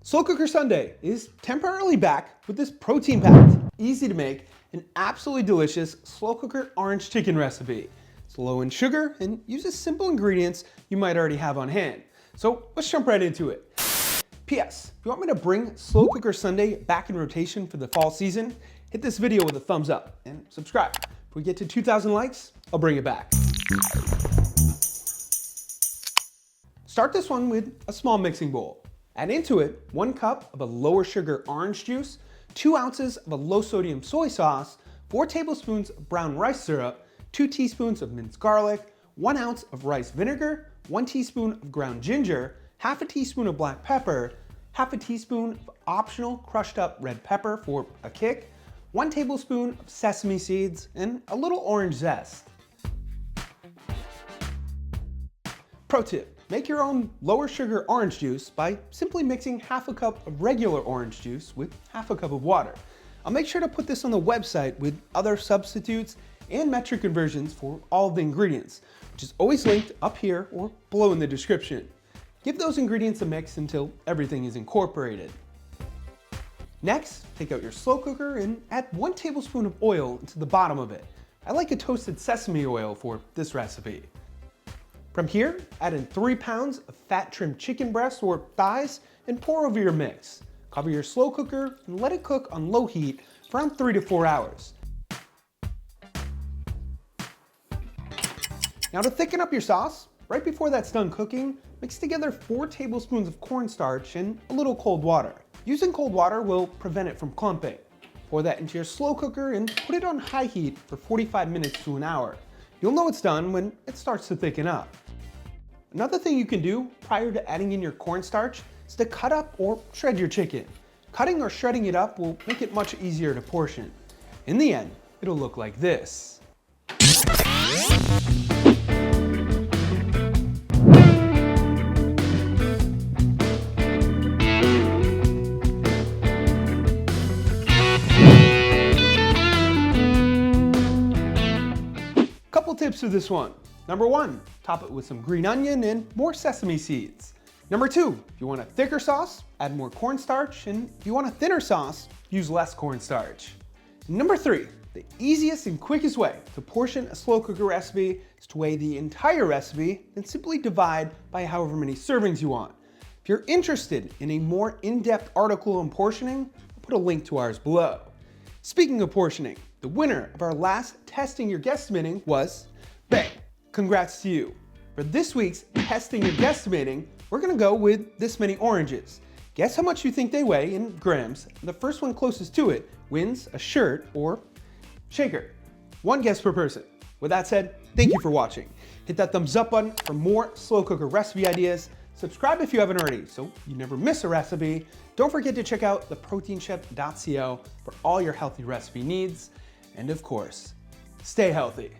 Slow Cooker Sunday is temporarily back with this protein-packed, easy to make, and absolutely delicious slow cooker orange chicken recipe. It's low in sugar and uses simple ingredients you might already have on hand. So let's jump right into it. P.S. If you want me to bring Slow Cooker Sunday back in rotation for the fall season, hit this video with a thumbs up and subscribe. If we get to 2,000 likes, I'll bring it back. Start this one with a small mixing bowl. Add into it 1 cup of a lower sugar orange juice, 2 ounces of a low sodium soy sauce, 4 tablespoons of brown rice syrup, 2 teaspoons of minced garlic, 1 ounce of rice vinegar, 1 teaspoon of ground ginger, half a teaspoon of black pepper, half a teaspoon of optional crushed up red pepper for a kick, 1 tablespoon of sesame seeds, and a little orange zest. Pro tip. Make your own lower sugar orange juice by simply mixing half a cup of regular orange juice with half a cup of water. I'll make sure to put this on the website with other substitutes and metric conversions for all of the ingredients, which is always linked up here or below in the description. Give those ingredients a mix until everything is incorporated. Next, take out your slow cooker and add 1 tablespoon of oil into the bottom of it. I like a toasted sesame oil for this recipe. From here, add in 3 pounds of fat trimmed chicken breasts or thighs and pour over your mix. Cover your slow cooker and let it cook on low heat for around 3 to 4 hours. Now to thicken up your sauce, right before that's done cooking, mix together 4 tablespoons of cornstarch and a little cold water. Using cold water will prevent it from clumping. Pour that into your slow cooker and put it on high heat for 45 minutes to an hour. You'll know it's done when it starts to thicken up. Another thing you can do prior to adding in your cornstarch is to cut up or shred your chicken. Cutting or shredding it up will make it much easier to portion. In the end, it'll look like this. Couple tips for this one. Number 1, top it with some green onion and more sesame seeds. Number 2, if you want a thicker sauce, add more cornstarch, and if you want a thinner sauce, use less cornstarch. Number 3, the easiest and quickest way to portion a slow cooker recipe is to weigh the entire recipe and simply divide by however many servings you want. If you're interested in a more in-depth article on portioning, I'll put a link to ours below. Speaking of portioning, the winner of our last Testing Your Guesstimating was Bang! Congrats to you. For this week's Testing Your Guesstimating, we're gonna go with this many oranges. Guess how much you think they weigh in grams, and the first one closest to it wins a shirt or shaker. 1 guess per person. With that said, thank you for watching. Hit that thumbs up button for more slow cooker recipe ideas. Subscribe if you haven't already so you never miss a recipe. Don't forget to check out theproteinchef.co for all your healthy recipe needs. And of course, stay healthy.